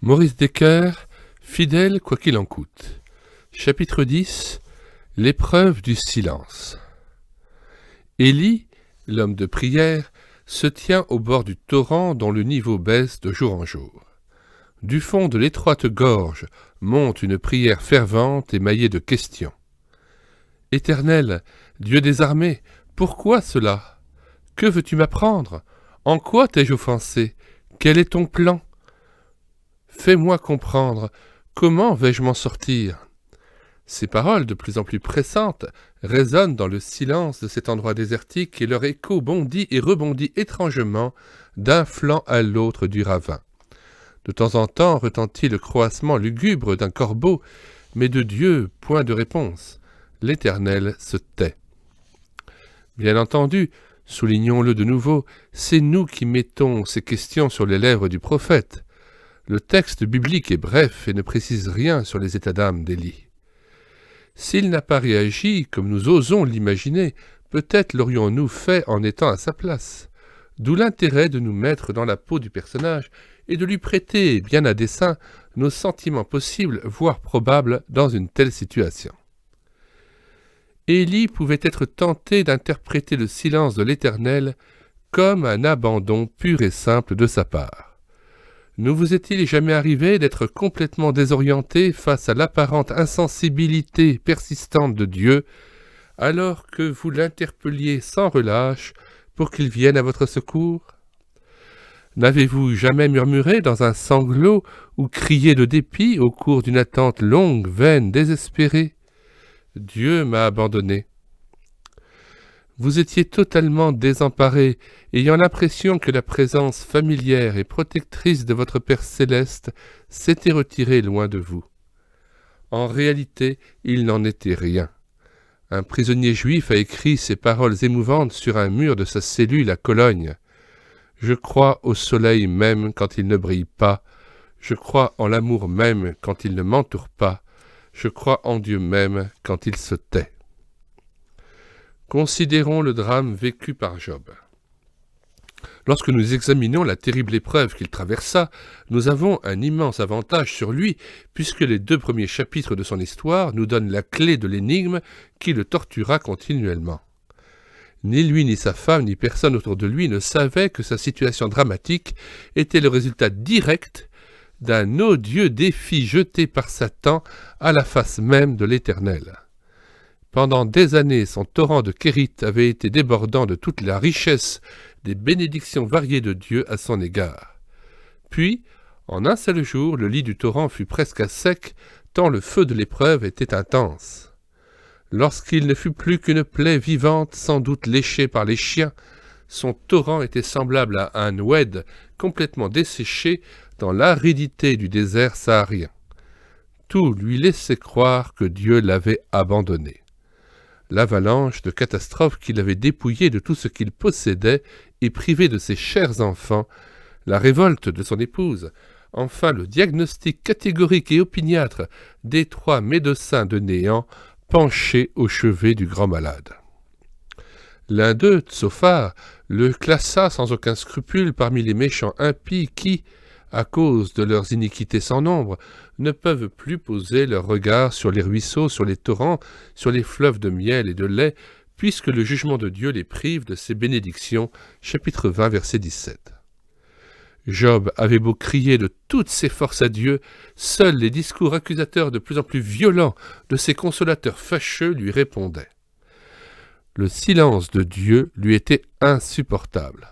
Maurice Decker, fidèle quoi qu'il en coûte. Chapitre 10. L'épreuve du silence. Élie, l'homme de prière, se tient au bord du torrent dont le niveau baisse de jour en jour. Du fond de l'étroite gorge monte une prière fervente émaillée de questions. « Éternel, Dieu des armées, pourquoi cela? Que veux-tu m'apprendre? En quoi t'ai-je offensé? Quel est ton plan? Fais-moi comprendre, comment vais-je m'en sortir ?» Ces paroles, de plus en plus pressantes, résonnent dans le silence de cet endroit désertique et leur écho bondit et rebondit étrangement d'un flanc à l'autre du ravin. De temps en temps retentit le croassement lugubre d'un corbeau, mais de Dieu, point de réponse. L'Éternel se tait. Bien entendu, soulignons-le de nouveau, c'est nous qui mettons ces questions sur les lèvres du prophète. Le texte biblique est bref et ne précise rien sur les états d'âme d'Élie. S'il n'a pas réagi comme nous osons l'imaginer, peut-être l'aurions-nous fait en étant à sa place. D'où l'intérêt de nous mettre dans la peau du personnage et de lui prêter, bien à dessein, nos sentiments possibles, voire probables, dans une telle situation. Élie pouvait être tenté d'interpréter le silence de l'Éternel comme un abandon pur et simple de sa part. Ne vous est-il jamais arrivé d'être complètement désorienté face à l'apparente insensibilité persistante de Dieu, alors que vous l'interpelliez sans relâche pour qu'il vienne à votre secours? N'avez-vous jamais murmuré dans un sanglot ou crié de dépit au cours d'une attente longue, vaine, désespérée? Dieu m'a abandonné. Vous étiez totalement désemparé, ayant l'impression que la présence familière et protectrice de votre Père céleste s'était retirée loin de vous. En réalité, il n'en était rien. Un prisonnier juif a écrit ces paroles émouvantes sur un mur de sa cellule à Cologne. « Je crois au soleil même quand il ne brille pas. Je crois en l'amour même quand il ne m'entoure pas. Je crois en Dieu même quand il se tait. » Considérons le drame vécu par Job. Lorsque nous examinons la terrible épreuve qu'il traversa, nous avons un immense avantage sur lui, puisque les 2 premiers chapitres de son histoire nous donnent la clé de l'énigme qui le tortura continuellement. Ni lui, ni sa femme, ni personne autour de lui ne savait que sa situation dramatique était le résultat direct d'un odieux défi jeté par Satan à la face même de l'Éternel. Pendant des années, son torrent de Kérith avait été débordant de toute la richesse des bénédictions variées de Dieu à son égard. Puis, en un seul jour, le lit du torrent fut presque à sec, tant le feu de l'épreuve était intense. Lorsqu'il ne fut plus qu'une plaie vivante, sans doute léchée par les chiens, son torrent était semblable à un oued complètement desséché dans l'aridité du désert saharien. Tout lui laissait croire que Dieu l'avait abandonné. L'avalanche de catastrophes qui l'avait dépouillé de tout ce qu'il possédait et privé de ses chers enfants, la révolte de son épouse, enfin le diagnostic catégorique et opiniâtre des 3 médecins de néant penchés au chevet du grand malade. L'un d'eux, Tsophar, le classa sans aucun scrupule parmi les méchants impies qui, à cause de leurs iniquités sans nombre, ne peuvent plus poser leur regard sur les ruisseaux, sur les torrents, sur les fleuves de miel et de lait, puisque le jugement de Dieu les prive de ses bénédictions. Chapitre 20, verset 17. Job avait beau crier de toutes ses forces à Dieu, seuls les discours accusateurs de plus en plus violents de ses consolateurs fâcheux lui répondaient. Le silence de Dieu lui était insupportable.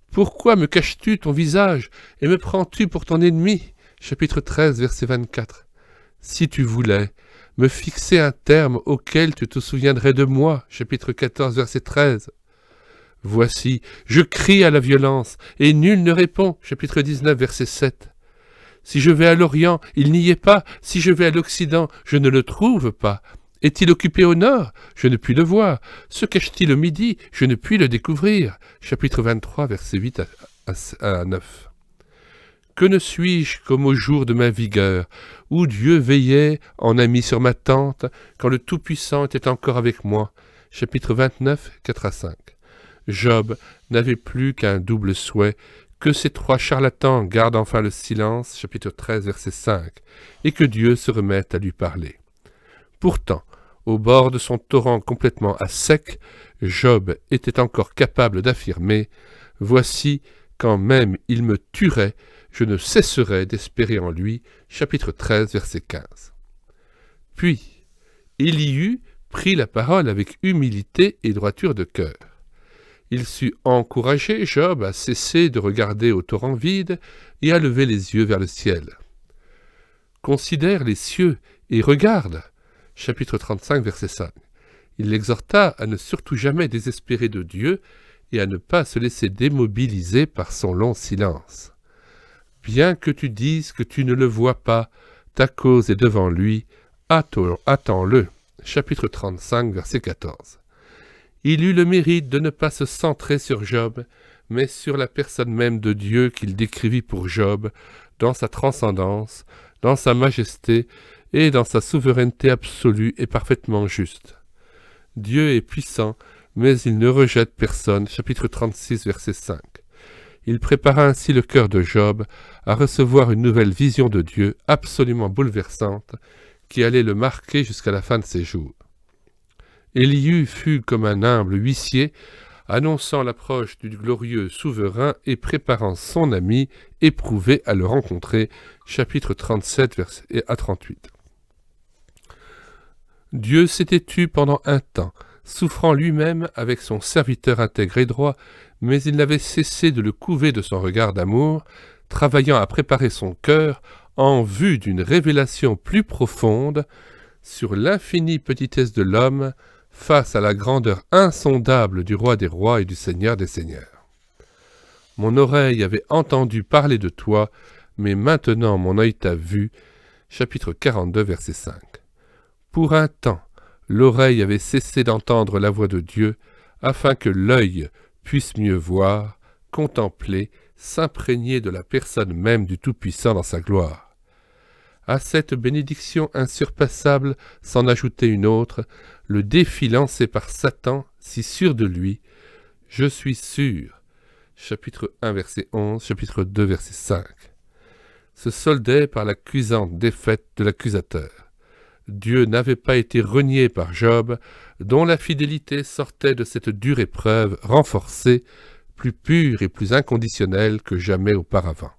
« Pourquoi me caches-tu ton visage et me prends-tu pour ton ennemi ?» Chapitre 13, verset 24. « Si tu voulais me fixer un terme auquel tu te souviendrais de moi. » Chapitre 14, verset 13. « Voici, je crie à la violence, et nul ne répond. » Chapitre 19, verset 7. « Si je vais à l'Orient, il n'y est pas. Si je vais à l'Occident, je ne le trouve pas. Est-il occupé au nord? Je ne puis le voir. Se cache-t-il au midi? Je ne puis le découvrir. » Chapitre 23, versets 8 à 9. Que ne suis-je comme au jour de ma vigueur, où Dieu veillait en ami sur ma tente, quand le Tout-Puissant était encore avec moi. Chapitre 29, 4 à 5. Job n'avait plus qu'un double souhait, Que ces trois charlatans gardent enfin le silence, chapitre 13, verset 5, et que Dieu se remette à lui parler. Pourtant, au bord de son torrent complètement à sec, Job était encore capable d'affirmer « Voici, quand même il me tuerait, je ne cesserai d'espérer en lui » chapitre 13, verset 15. Puis, Élihu prit la parole avec humilité et droiture de cœur. Il sut encourager Job à cesser de regarder au torrent vide et à lever les yeux vers le ciel. « Considère les cieux et regarde » chapitre 35, verset 5. Il l'exhorta à ne surtout jamais désespérer de Dieu et à ne pas se laisser démobiliser par son long silence. « Bien que tu dises que tu ne le vois pas, ta cause est devant lui, attends-le. » chapitre 35, verset 14. Il eut le mérite de ne pas se centrer sur Job, mais sur la personne même de Dieu qu'il décrivit pour Job, dans sa transcendance, dans sa majesté et dans sa souveraineté absolue et parfaitement juste. Dieu est puissant, mais il ne rejette personne. Chapitre 36, verset 5. Il prépara ainsi le cœur de Job à recevoir une nouvelle vision de Dieu absolument bouleversante qui allait le marquer jusqu'à la fin de ses jours. Élihu fut comme un humble huissier, annonçant l'approche du glorieux souverain et préparant son ami éprouvé à le rencontrer. Chapitre 37, verset à 38. Dieu s'était tu pendant un temps, souffrant lui-même avec son serviteur intègre et droit, mais il n'avait cessé de le couver de son regard d'amour, travaillant à préparer son cœur en vue d'une révélation plus profonde sur l'infinie petitesse de l'homme face à la grandeur insondable du roi des rois et du seigneur des seigneurs. Mon oreille avait entendu parler de toi, mais maintenant mon œil t'a vu. Chapitre 42, verset 5. Pour un temps, l'oreille avait cessé d'entendre la voix de Dieu, afin que l'œil puisse mieux voir, contempler, s'imprégner de la personne même du Tout-Puissant dans sa gloire. À cette bénédiction insurpassable s'en ajoutait une autre, le défi lancé par Satan, si sûr de lui. Je suis sûr. Chapitre 1, verset 11, chapitre 2, verset 5. Se soldait par la cuisante défaite de l'accusateur. Dieu n'avait pas été renié par Job, dont la fidélité sortait de cette dure épreuve renforcée, plus pure et plus inconditionnelle que jamais auparavant.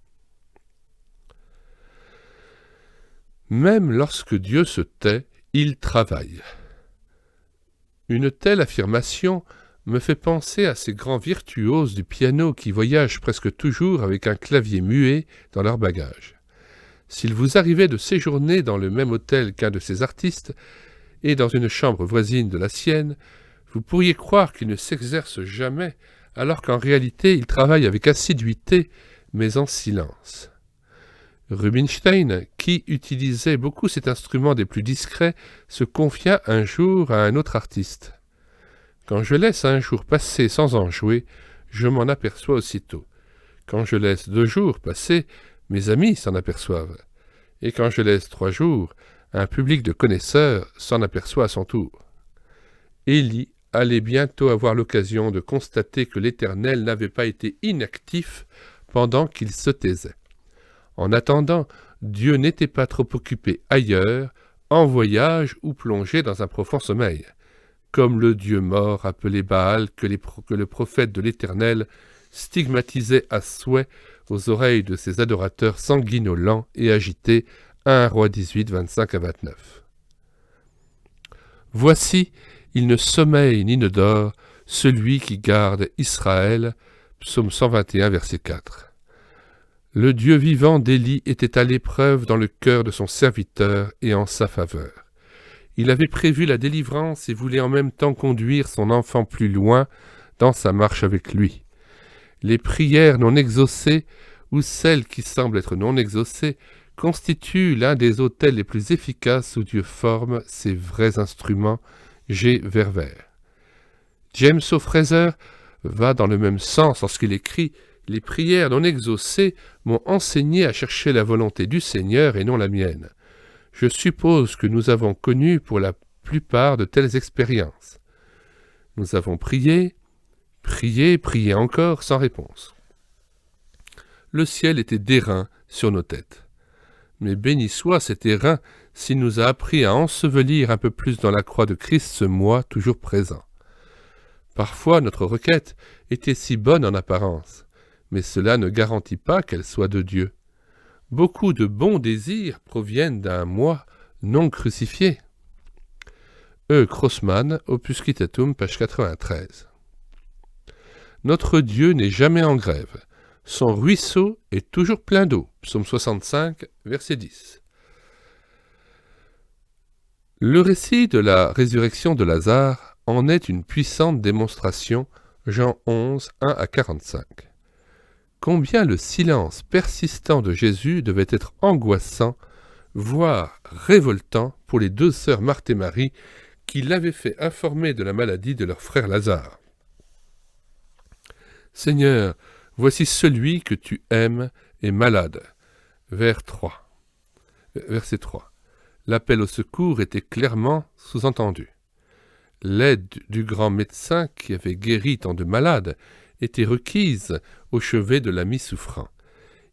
Même lorsque Dieu se tait, il travaille. Une telle affirmation me fait penser à ces grands virtuoses du piano qui voyagent presque toujours avec un clavier muet dans leur bagage. S'il vous arrivait de séjourner dans le même hôtel qu'un de ces artistes, et dans une chambre voisine de la sienne, vous pourriez croire qu'il ne s'exerce jamais, alors qu'en réalité il travaille avec assiduité, mais en silence. Rubinstein, qui utilisait beaucoup cet instrument des plus discrets, se confia un jour à un autre artiste. « Quand je laisse un jour passer sans en jouer, je m'en aperçois aussitôt. Quand je laisse 2 jours passer, mes amis s'en aperçoivent. Et quand je laisse 3 jours, un public de connaisseurs s'en aperçoit à son tour. » Élie allait bientôt avoir l'occasion de constater que l'Éternel n'avait pas été inactif pendant qu'il se taisait. En attendant, Dieu n'était pas trop occupé ailleurs, en voyage ou plongé dans un profond sommeil, comme le dieu mort appelé Baal que le prophète de l'Éternel stigmatisait à souhait aux oreilles de ses adorateurs sanguinolents et agités. 1 Roi 18, 25 à 29. Voici, il ne sommeille ni ne dort, celui qui garde Israël. Psaume 121, verset 4. Le Dieu vivant d'Élie était à l'épreuve dans le cœur de son serviteur et en sa faveur. Il avait prévu la délivrance et voulait en même temps conduire son enfant plus loin dans sa marche avec lui. Les prières non exaucées, ou celles qui semblent être non exaucées, constituent l'un des autels les plus efficaces où Dieu forme ses vrais instruments. G. Verwer. James O. Fraser va dans le même sens lorsqu'il écrit « Les prières non exaucées m'ont enseigné à chercher la volonté du Seigneur et non la mienne. Je suppose que nous avons connu pour la plupart de telles expériences. Nous avons prié, prié, prié encore, sans réponse. le ciel était d'airain sur nos têtes. Mais béni soit cet airain s'il nous a appris à ensevelir un peu plus dans la croix de Christ ce moi toujours présent. Parfois notre requête était si bonne en apparence, mais cela ne garantit pas qu'elle soit de Dieu. Beaucoup de bons désirs proviennent d'un moi non crucifié. E. Crossman, Opus Citatum, page 93. Notre Dieu n'est jamais en grève. Son ruisseau est toujours plein d'eau. Psaume 65, verset 10. Le récit de la résurrection de Lazare en est une puissante démonstration, Jean 11, 1 à 45. Combien le silence persistant de Jésus devait être angoissant, voire révoltant pour les deux sœurs Marthe et Marie qui l'avaient fait informer de la maladie de leur frère Lazare. « Seigneur, voici celui que tu aimes est malade. » Verset 3. L'appel au secours était clairement sous-entendu. L'aide du grand médecin qui avait guéri tant de malades était requise au chevet de l'ami souffrant.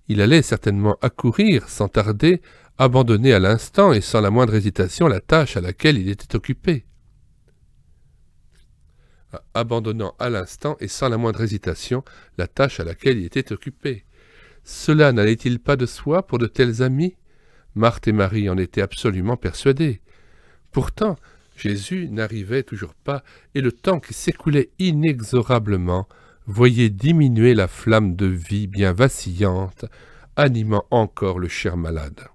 Il allait certainement accourir sans tarder, abandonner à l'instant et sans la moindre hésitation la tâche à laquelle il était occupé. Abandonnant à l'instant et sans la moindre hésitation la tâche à laquelle il était occupé. Cela n'allait-il pas de soi pour de tels amis ? Marthe et Marie en étaient absolument persuadées. Pourtant, Jésus n'arrivait toujours pas, et le temps qui s'écoulait inexorablement voyait diminuer la flamme de vie bien vacillante, animant encore le cher malade.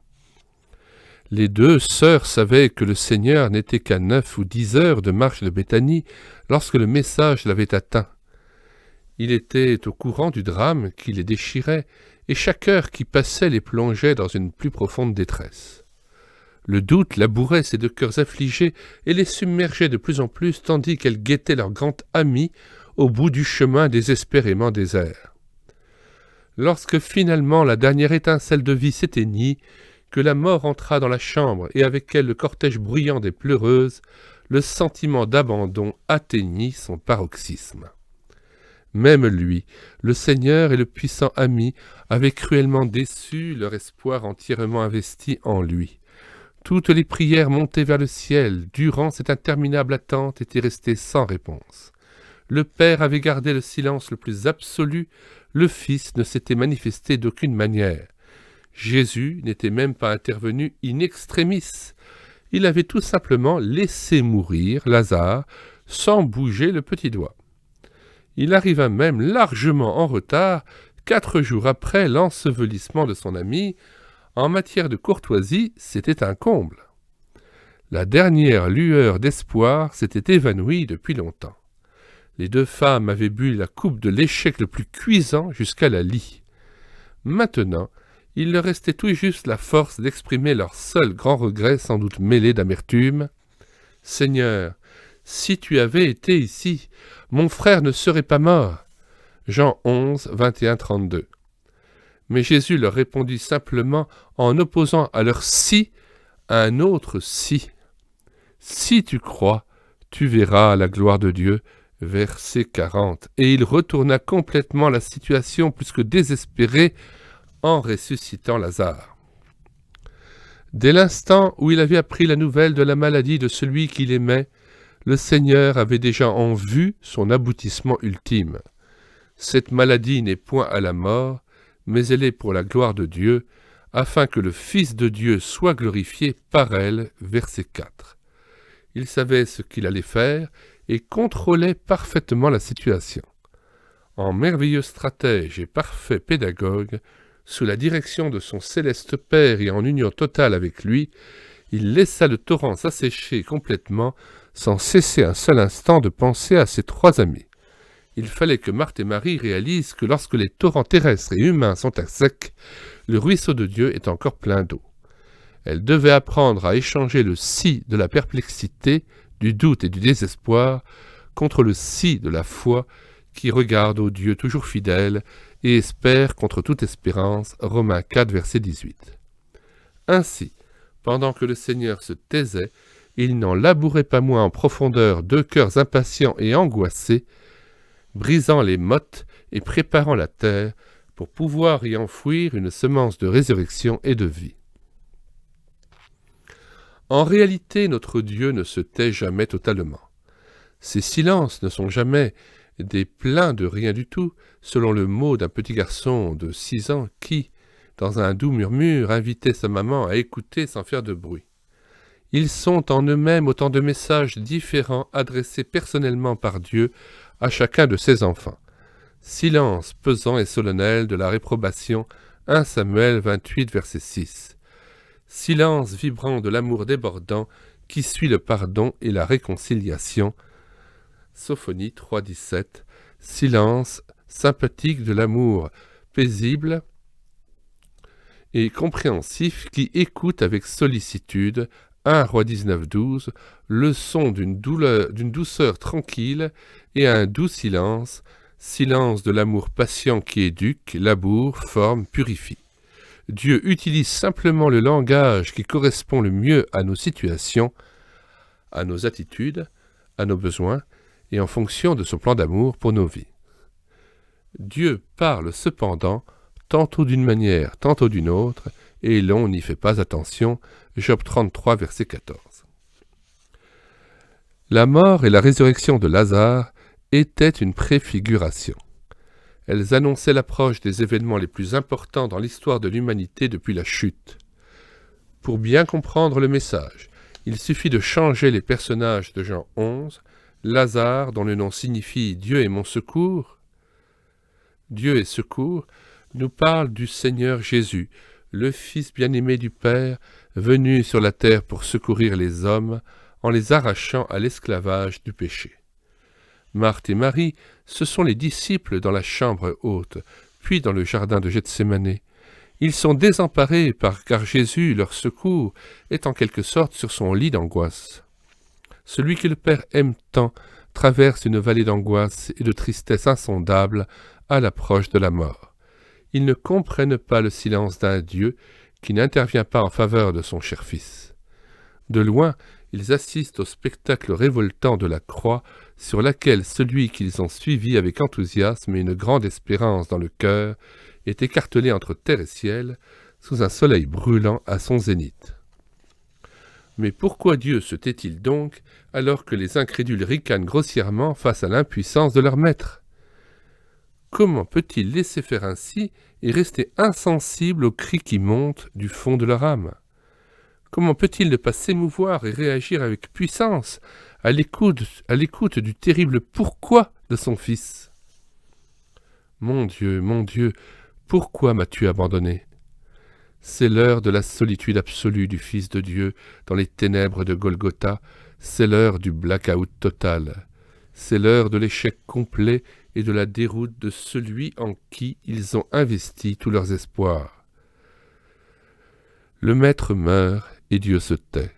Les deux sœurs savaient que le Seigneur n'était qu'à 9 ou 10 heures de marche de Béthanie lorsque le message l'avait atteint. Il était au courant du drame qui les déchirait, et chaque heure qui passait les plongeait dans une plus profonde détresse. Le doute labourait ces deux cœurs affligés et les submergeait de plus en plus, tandis qu'elles guettaient leur grand ami au bout du chemin désespérément désert. Lorsque finalement la dernière étincelle de vie s'éteignit, que la mort entra dans la chambre et avec elle le cortège bruyant des pleureuses, le sentiment d'abandon atteignit son paroxysme. Même lui, le Seigneur et le puissant ami, avaient cruellement déçu leur espoir entièrement investi en lui. Toutes les prières montées vers le ciel, durant cette interminable attente, étaient restées sans réponse. Le Père avait gardé le silence le plus absolu, le Fils ne s'était manifesté d'aucune manière. Jésus n'était même pas intervenu in extremis. Il avait tout simplement laissé mourir Lazare sans bouger le petit doigt. Il arriva même largement en retard, 4 jours après l'ensevelissement de son ami. En matière de courtoisie, c'était un comble. La dernière lueur d'espoir s'était évanouie depuis longtemps. Les deux femmes avaient bu la coupe de l'échec le plus cuisant jusqu'à la lie. Maintenant, il leur restait tout juste la force d'exprimer leur seul grand regret, sans doute mêlé d'amertume. « Seigneur, si tu avais été ici, mon frère ne serait pas mort. » Jean 11, 21-32. Mais Jésus leur répondit simplement en opposant à leur « si » un autre « si ». « Si tu crois, tu verras la gloire de Dieu » verset 40. Et il retourna complètement la situation plus que désespérée en ressuscitant Lazare. Dès l'instant où il avait appris la nouvelle de la maladie de celui qu'il aimait, le Seigneur avait déjà en vue son aboutissement ultime. Cette maladie n'est point à la mort, mais elle est pour la gloire de Dieu, afin que le Fils de Dieu soit glorifié par elle. Verset 4. Il savait ce qu'il allait faire et contrôlait parfaitement la situation. En merveilleux stratège et parfait pédagogue, sous la direction de son céleste Père et en union totale avec lui, il laissa le torrent s'assécher complètement sans cesser un seul instant de penser à ses 3 amis. Il fallait que Marthe et Marie réalisent que lorsque les torrents terrestres et humains sont à sec, le ruisseau de Dieu est encore plein d'eau. Elles devaient apprendre à échanger le « si » de la perplexité, du doute et du désespoir contre le « si » de la foi qui regarde au Dieu toujours fidèle et espère contre toute espérance. Romains 4, verset 18. Ainsi, pendant que le Seigneur se taisait, il n'en labourait pas moins en profondeur 2 cœurs impatients et angoissés, brisant les mottes et préparant la terre pour pouvoir y enfouir une semence de résurrection et de vie. En réalité, notre Dieu ne se tait jamais totalement. Ses silences ne sont jamais des pleins de rien du tout, selon le mot d'un petit garçon de 6 ans qui, dans un doux murmure, invitait sa maman à écouter sans faire de bruit. Ils sont en eux-mêmes autant de messages différents adressés personnellement par Dieu à chacun de ses enfants. Silence pesant et solennel de la réprobation, 1 Samuel 28, verset 6. Silence vibrant de l'amour débordant qui suit le pardon et la réconciliation. Sophonie 3, 17. Silence sympathique de l'amour paisible et compréhensif qui écoute avec sollicitude. 1 Roi 19, 12. Le son d'une douceur tranquille et un doux silence. Silence de l'amour patient qui éduque, laboure, forme, purifie. Dieu utilise simplement le langage qui correspond le mieux à nos situations, à nos attitudes, à nos besoins, et en fonction de son plan d'amour pour nos vies. Dieu parle cependant, tantôt d'une manière, tantôt d'une autre, et l'on n'y fait pas attention. Job 33, verset 14. La mort et la résurrection de Lazare étaient une préfiguration. Elles annonçaient l'approche des événements les plus importants dans l'histoire de l'humanité depuis la chute. Pour bien comprendre le message, il suffit de changer les personnages de Jean 11, Lazare, dont le nom signifie « Dieu est mon secours », Dieu est secours, nous parle du Seigneur Jésus, le Fils bien-aimé du Père, venu sur la terre pour secourir les hommes en les arrachant à l'esclavage du péché. Marthe et Marie, ce sont les disciples dans la chambre haute, puis dans le jardin de Gethsémane. Ils sont désemparés car Jésus, leur secours, est en quelque sorte sur son lit d'angoisse. Celui que le Père aime tant traverse une vallée d'angoisse et de tristesse insondable à l'approche de la mort. Ils ne comprennent pas le silence d'un Dieu qui n'intervient pas en faveur de son cher Fils. De loin, ils assistent au spectacle révoltant de la croix sur laquelle celui qu'ils ont suivi avec enthousiasme et une grande espérance dans le cœur est écartelé entre terre et ciel, sous un soleil brûlant à son zénith. Mais pourquoi Dieu se tait-il donc alors que les incrédules ricanent grossièrement face à l'impuissance de leur maître? Comment peut-il laisser faire ainsi et rester insensible aux cris qui montent du fond de leur âme? Comment peut-il ne pas s'émouvoir et réagir avec puissance à l'écoute du terrible pourquoi de son Fils? Mon Dieu, pourquoi m'as-tu abandonné? C'est l'heure de la solitude absolue du Fils de Dieu dans les ténèbres de Golgotha, c'est l'heure du blackout total, c'est l'heure de l'échec complet et de la déroute de celui en qui ils ont investi tous leurs espoirs. Le Maître meurt et Dieu se tait.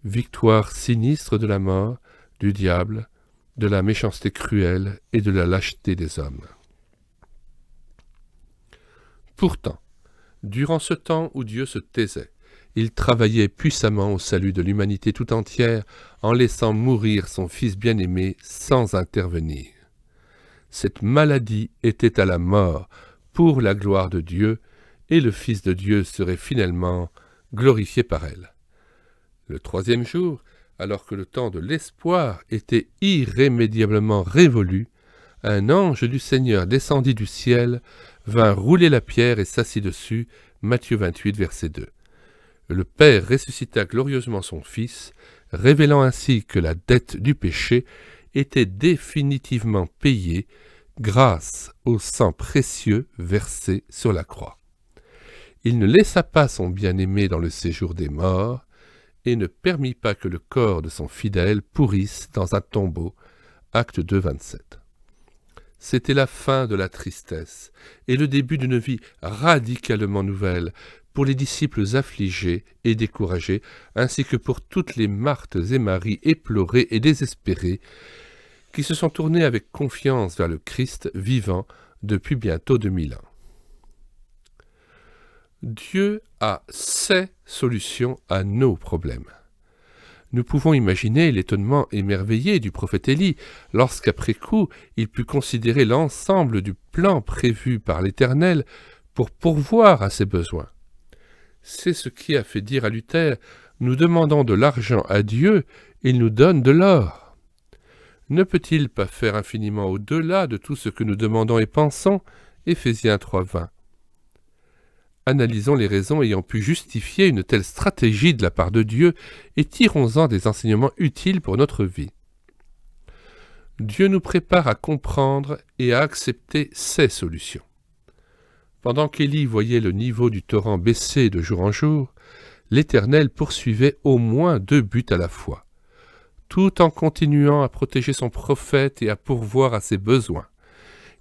Victoire sinistre de la mort, du diable, de la méchanceté cruelle et de la lâcheté des hommes. Pourtant, durant ce temps où Dieu se taisait, il travaillait puissamment au salut de l'humanité tout entière en laissant mourir son Fils bien-aimé sans intervenir. Cette maladie était à la mort pour la gloire de Dieu, et le Fils de Dieu serait finalement glorifié par elle. Le 3e jour, alors que le temps de l'espoir était irrémédiablement révolu, un ange du Seigneur descendit du ciel, vint rouler la pierre et s'assit dessus. Matthieu 28, verset 2. Le Père ressuscita glorieusement son Fils, révélant ainsi que la dette du péché était définitivement payée grâce au sang précieux versé sur la croix. Il ne laissa pas son bien-aimé dans le séjour des morts et ne permit pas que le corps de son fidèle pourrisse dans un tombeau. Acte 2, 27. C'était la fin de la tristesse et le début d'une vie radicalement nouvelle pour les disciples affligés et découragés, ainsi que pour toutes les Marthes et Maries éplorées et désespérées, qui se sont tournées avec confiance vers le Christ vivant depuis bientôt 2000 ans. Dieu a ses solutions à nos problèmes. Nous pouvons imaginer l'étonnement émerveillé du prophète Élie lorsqu'après coup il put considérer l'ensemble du plan prévu par l'Éternel pour pourvoir à ses besoins. C'est ce qui a fait dire à Luther « Nous demandons de l'argent à Dieu, il nous donne de l'or ». Ne peut-il pas faire infiniment au-delà de tout ce que nous demandons et pensons? Éphésiens 3,20. Analysons les raisons ayant pu justifier une telle stratégie de la part de Dieu et tirons-en des enseignements utiles pour notre vie. Dieu nous prépare à comprendre et à accepter ses solutions. Pendant qu'Élie voyait le niveau du torrent baisser de jour en jour, l'Éternel poursuivait au moins 2 buts à la fois, tout en continuant à protéger son prophète et à pourvoir à ses besoins.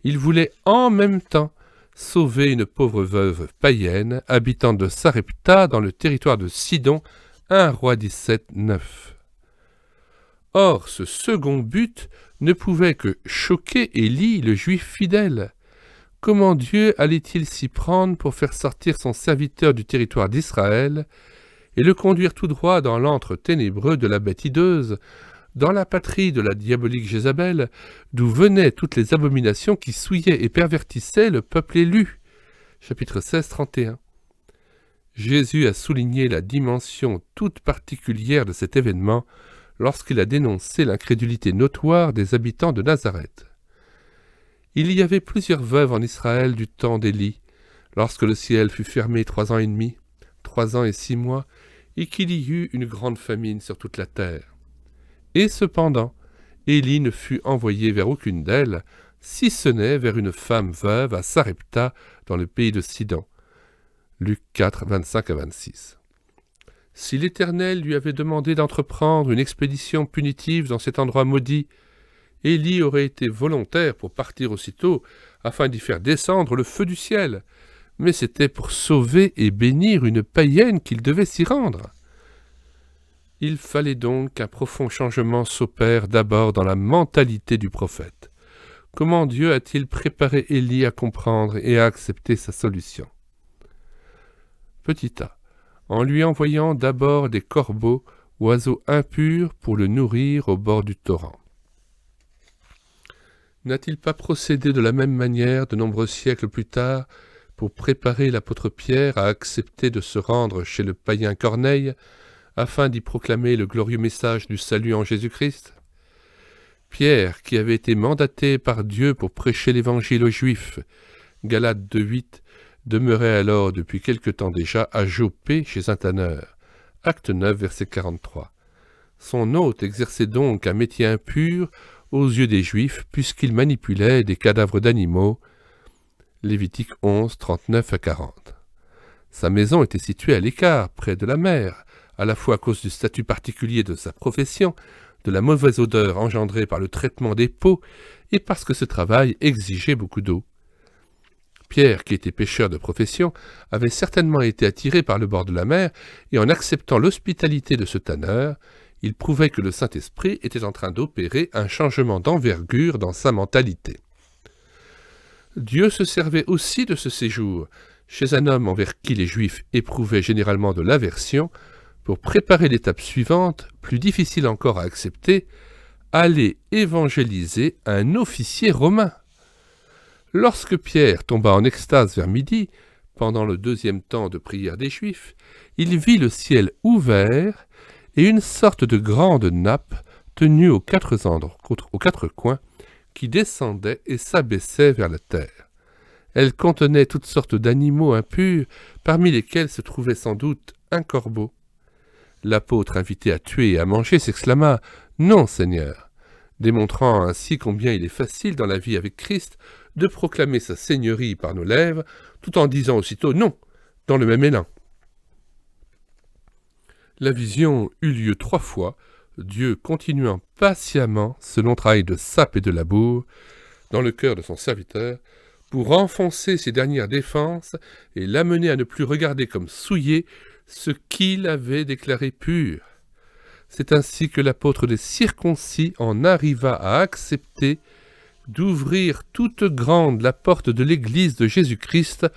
Il voulait en même temps sauver une pauvre veuve païenne habitant de Sarepta dans le territoire de Sidon, 1 Roi 17:9. Or, ce second but ne pouvait que choquer Élie, le juif fidèle. Comment Dieu allait-il s'y prendre pour faire sortir son serviteur du territoire d'Israël et le conduire tout droit dans l'antre ténébreux de la bête hideuse, dans la patrie de la diabolique Jézabel, d'où venaient toutes les abominations qui souillaient et pervertissaient le peuple élu. Chapitre 16, 31. Jésus a souligné la dimension toute particulière de cet événement lorsqu'il a dénoncé l'incrédulité notoire des habitants de Nazareth. Il y avait plusieurs veuves en Israël du temps d'Élie, lorsque le ciel fut fermé 3 ans et demi, 3 ans et 6 mois, et qu'il y eut une grande famine sur toute la terre. Et cependant, Élie ne fut envoyé vers aucune d'elles, si ce n'est vers une femme veuve à Sarepta, dans le pays de Sidon. Luc 4, 25 à 26. Si l'Éternel lui avait demandé d'entreprendre une expédition punitive dans cet endroit maudit, Élie aurait été volontaire pour partir aussitôt, afin d'y faire descendre le feu du ciel. Mais c'était pour sauver et bénir une païenne qu'il devait s'y rendre. Il fallait donc qu'un profond changement s'opère d'abord dans la mentalité du prophète. Comment Dieu a-t-il préparé Élie à comprendre et à accepter sa solution? Petit a, en lui envoyant d'abord des corbeaux, oiseaux impurs, pour le nourrir au bord du torrent. N'a-t-il pas procédé de la même manière de nombreux siècles plus tard pour préparer l'apôtre Pierre à accepter de se rendre chez le païen Corneille afin d'y proclamer le glorieux message du salut en Jésus-Christ? Pierre, qui avait été mandaté par Dieu pour prêcher l'évangile aux Juifs, Galates 2,8, demeurait alors depuis quelque temps déjà à Joppé chez un tanneur, Acte 9, verset 43. Son hôte exerçait donc un métier impur aux yeux des Juifs, puisqu'il manipulait des cadavres d'animaux, Lévitique 11, 39 à 40. Sa maison était située à l'écart, près de la mer, à la fois à cause du statut particulier de sa profession, de la mauvaise odeur engendrée par le traitement des peaux, et parce que ce travail exigeait beaucoup d'eau. Pierre, qui était pêcheur de profession, avait certainement été attiré par le bord de la mer, et en acceptant l'hospitalité de ce tanneur, il prouvait que le Saint-Esprit était en train d'opérer un changement d'envergure dans sa mentalité. Dieu se servait aussi de ce séjour, chez un homme envers qui les Juifs éprouvaient généralement de l'aversion, pour préparer l'étape suivante, plus difficile encore à accepter, aller évangéliser un officier romain. Lorsque Pierre tomba en extase vers midi, pendant le 2e temps de prière des Juifs, il vit le ciel ouvert et une sorte de grande nappe tenue aux 4 coins qui descendait et s'abaissait vers la terre. Elle contenait toutes sortes d'animaux impurs, parmi lesquels se trouvait sans doute un corbeau. L'apôtre invité à tuer et à manger s'exclama « Non, Seigneur », démontrant ainsi combien il est facile dans la vie avec Christ de proclamer sa seigneurie par nos lèvres, tout en disant aussitôt « Non » dans le même élan. La vision eut lieu 3 fois, Dieu continuant patiemment ce long travail de sape et de labour dans le cœur de son serviteur, pour enfoncer ses dernières défenses et l'amener à ne plus regarder comme souillé ce qu'il avait déclaré pur. C'est ainsi que l'apôtre des circoncis en arriva à accepter d'ouvrir toute grande la porte de l'Église de Jésus-Christ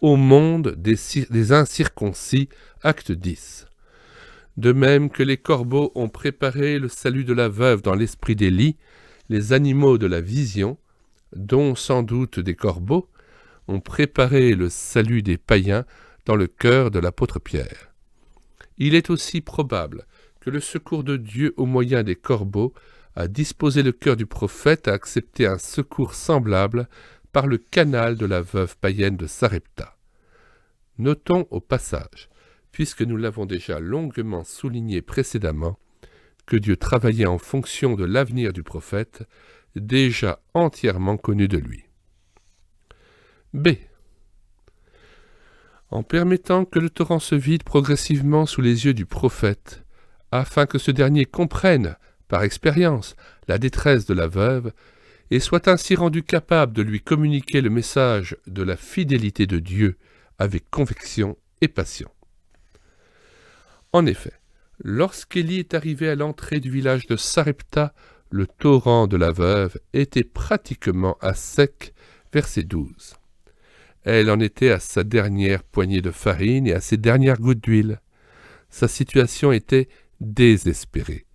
au monde des incirconcis, acte 10. De même que les corbeaux ont préparé le salut de la veuve dans l'esprit d'Élie, les animaux de la vision, dont sans doute des corbeaux, ont préparé le salut des païens dans le cœur de l'apôtre Pierre. Il est aussi probable que le secours de Dieu au moyen des corbeaux a disposé le cœur du prophète à accepter un secours semblable par le canal de la veuve païenne de Sarepta. Notons au passage, puisque nous l'avons déjà longuement souligné précédemment, que Dieu travaillait en fonction de l'avenir du prophète, déjà entièrement connu de lui. B. En permettant que le torrent se vide progressivement sous les yeux du prophète, afin que ce dernier comprenne, par expérience, la détresse de la veuve, et soit ainsi rendu capable de lui communiquer le message de la fidélité de Dieu avec conviction et passion. En effet, lorsqu'Élie est arrivé à l'entrée du village de Sarepta, le torrent de la veuve était pratiquement à sec, verset 12. Elle en était à sa dernière poignée de farine et à ses dernières gouttes d'huile. Sa situation était désespérée.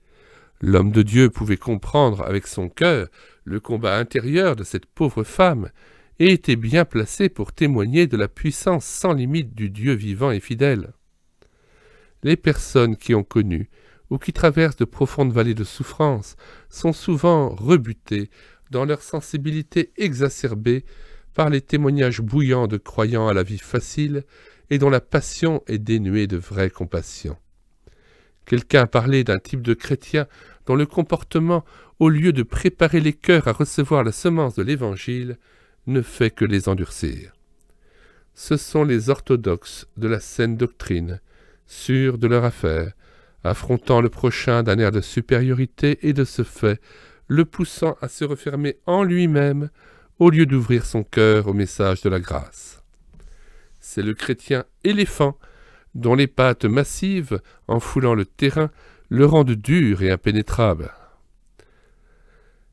L'homme de Dieu pouvait comprendre avec son cœur le combat intérieur de cette pauvre femme et était bien placé pour témoigner de la puissance sans limite du Dieu vivant et fidèle. Les personnes qui ont connu ou qui traversent de profondes vallées de souffrance sont souvent rebutées dans leur sensibilité exacerbée par les témoignages bouillants de croyants à la vie facile et dont la passion est dénuée de vraie compassion. Quelqu'un a parlé d'un type de chrétien dont le comportement, au lieu de préparer les cœurs à recevoir la semence de l'Évangile, ne fait que les endurcir. Ce sont les orthodoxes de la saine doctrine, sûrs de leur affaire, affrontant le prochain d'un air de supériorité et de ce fait, le poussant à se refermer en lui-même au lieu d'ouvrir son cœur au message de la grâce. C'est le chrétien éléphant dont les pattes massives, en foulant le terrain, le rendent dur et impénétrable.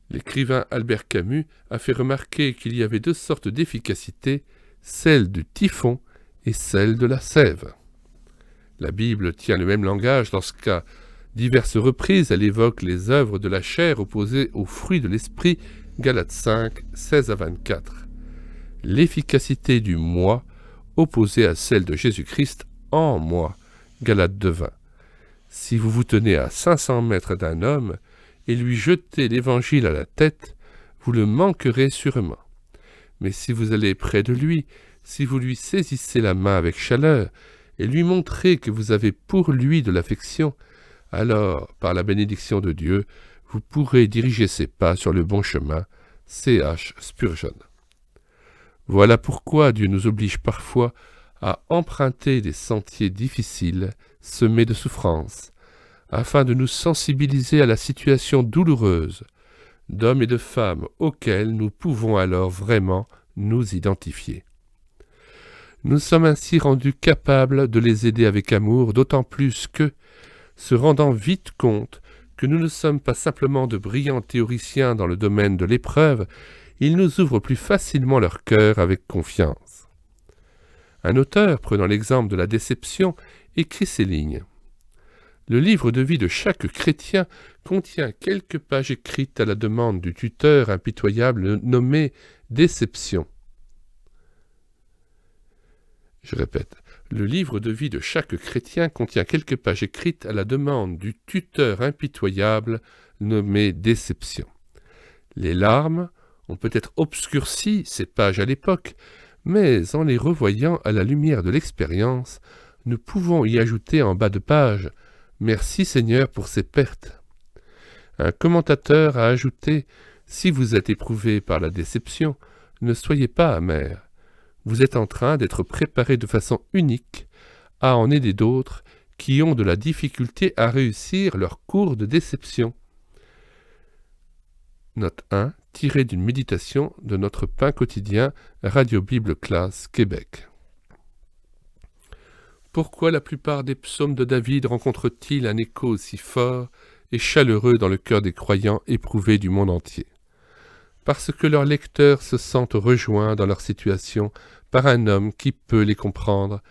L'écrivain Albert Camus a fait remarquer qu'il y avait deux sortes d'efficacité, celle du typhon et celle de la sève. La Bible tient le même langage lorsqu'à diverses reprises elle évoque les œuvres de la chair opposées aux fruits de l'esprit, Galates 5, 16 à 24. L'efficacité du moi opposée à celle de Jésus-Christ en moi, Galates 2, 20. Si vous vous tenez à 500 mètres d'un homme et lui jetez l'évangile à la tête, vous le manquerez sûrement. Mais si vous allez près de lui, si vous lui saisissez la main avec chaleur et lui montrez que vous avez pour lui de l'affection, alors, par la bénédiction de Dieu, vous pourrez diriger ses pas sur le bon chemin. C.H. Spurgeon. Voilà pourquoi Dieu nous oblige parfois à emprunter des sentiers difficiles, semés de souffrances, afin de nous sensibiliser à la situation douloureuse d'hommes et de femmes auxquels nous pouvons alors vraiment nous identifier. Nous sommes ainsi rendus capables de les aider avec amour, d'autant plus que, se rendant vite compte que nous ne sommes pas simplement de brillants théoriciens dans le domaine de l'épreuve, ils nous ouvrent plus facilement leur cœur avec confiance. Un auteur, prenant l'exemple de la déception, écrit ces lignes. Le livre de vie de chaque chrétien contient quelques pages écrites à la demande du tuteur impitoyable nommé Déception. Je répète, le livre de vie de chaque chrétien contient quelques pages écrites à la demande du tuteur impitoyable nommé Déception. Les larmes ont peut-être obscurci ces pages à l'époque, mais en les revoyant à la lumière de l'expérience, nous pouvons y ajouter en bas de page « Merci Seigneur pour ces pertes ». Un commentateur a ajouté « Si vous êtes éprouvé par la déception, ne soyez pas amer. Vous êtes en train d'être préparé de façon unique à en aider d'autres qui ont de la difficulté à réussir leur cours de déception. » Note 1, tirée d'une méditation de notre pain quotidien, Radio Bible Classe, Québec. Pourquoi la plupart des psaumes de David rencontrent-ils un écho aussi fort et chaleureux dans le cœur des croyants éprouvés du monde entier? Parce que leurs lecteurs se sentent rejoints dans leur situation par un homme qui peut les comprendre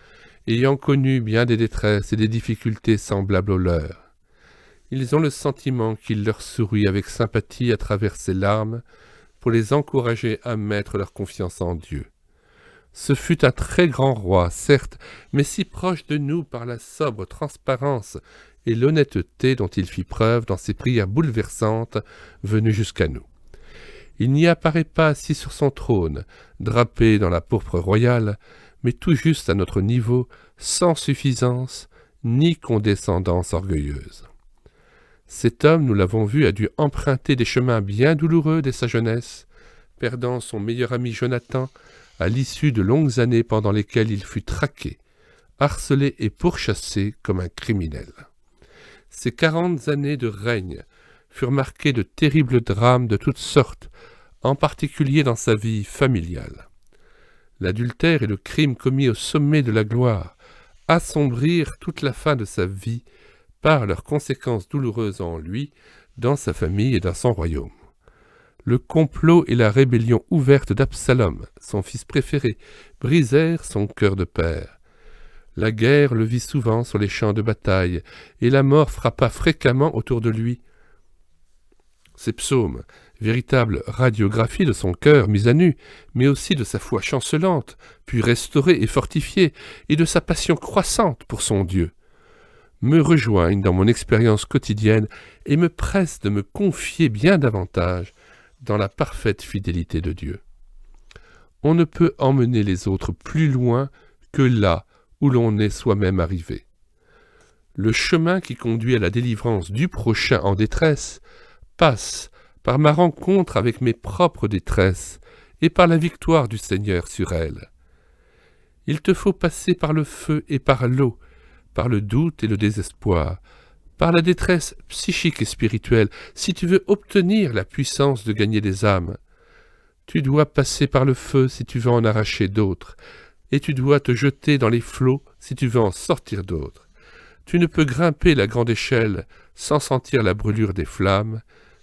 ayant connu bien des détresses et des difficultés semblables aux leurs. Ils ont le sentiment qu'il leur sourit avec sympathie à travers ses larmes pour les encourager à mettre leur confiance en Dieu. Ce fut un très grand roi, certes, mais si proche de nous par la sobre transparence et l'honnêteté dont il fit preuve dans ses prières bouleversantes venues jusqu'à nous. Il n'y apparaît pas assis sur son trône, drapé dans la pourpre royale, mais tout juste à notre niveau, sans suffisance ni condescendance orgueilleuse. Cet homme, nous l'avons vu, a dû emprunter des chemins bien douloureux dès sa jeunesse, perdant son meilleur ami Jonathan à l'issue de longues années pendant lesquelles il fut traqué, harcelé et pourchassé comme un criminel. Ces 40 années de règne furent marquées de terribles drames de toutes sortes, en particulier dans sa vie familiale. L'adultère et le crime commis au sommet de la gloire assombrirent toute la fin de sa vie par leurs conséquences douloureuses en lui, dans sa famille et dans son royaume. Le complot et la rébellion ouverte d'Absalom, son fils préféré, brisèrent son cœur de père. La guerre le vit souvent sur les champs de bataille, et la mort frappa fréquemment autour de lui. Ses psaumes, véritable radiographie de son cœur mis à nu, mais aussi de sa foi chancelante, puis restaurée et fortifiée, et de sa passion croissante pour son Dieu, me rejoignent dans mon expérience quotidienne et me pressent de me confier bien davantage dans la parfaite fidélité de Dieu. On ne peut emmener les autres plus loin que là où l'on est soi-même arrivé. Le chemin qui conduit à la délivrance du prochain en détresse passe par ma rencontre avec mes propres détresses et par la victoire du Seigneur sur elles. Il te faut passer par le feu et par l'eau, par le doute et le désespoir, par la détresse psychique et spirituelle, si tu veux obtenir la puissance de gagner des âmes. Tu dois passer par le feu si tu veux en arracher d'autres, et tu dois te jeter dans les flots si tu veux en sortir d'autres. Tu ne peux grimper la grande échelle sans sentir la brûlure des flammes,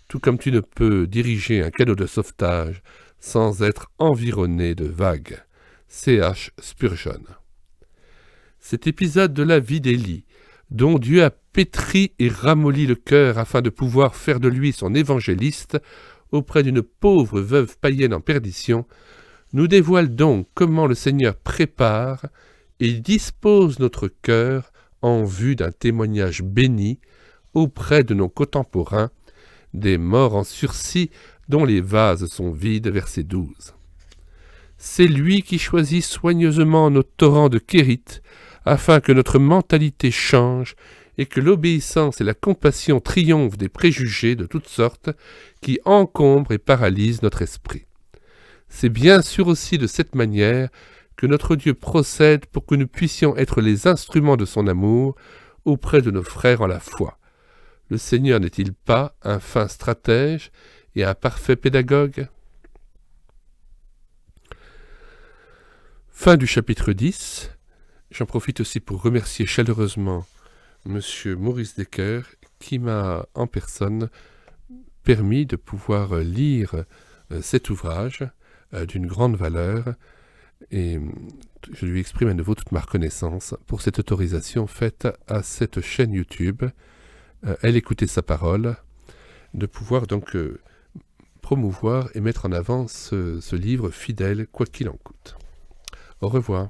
tout comme tu ne peux diriger un canot de sauvetage sans être environné de vagues. C.H. Spurgeon. Cet épisode de la vie d'Élie, dont Dieu a pétri et ramolli le cœur afin de pouvoir faire de lui son évangéliste auprès d'une pauvre veuve païenne en perdition, nous dévoile donc comment le Seigneur prépare et dispose notre cœur en vue d'un témoignage béni auprès de nos contemporains, des morts en sursis dont les vases sont vides, verset 12. C'est lui qui choisit soigneusement nos torrents de Kérit, afin que notre mentalité change et que l'obéissance et la compassion triomphent des préjugés de toutes sortes qui encombrent et paralysent notre esprit. C'est bien sûr aussi de cette manière que notre Dieu procède pour que nous puissions être les instruments de son amour auprès de nos frères en la foi. Le Seigneur n'est-il pas un fin stratège et un parfait pédagogue? Fin du chapitre 10. J'en profite aussi pour remercier chaleureusement M. Maurice Decker qui m'a en personne permis de pouvoir lire cet ouvrage d'une grande valeur et je lui exprime à nouveau toute ma reconnaissance pour cette autorisation faite à cette chaîne YouTube, Elle écoutait sa parole, de pouvoir donc promouvoir et mettre en avant ce livre fidèle quoi qu'il en coûte. Au revoir.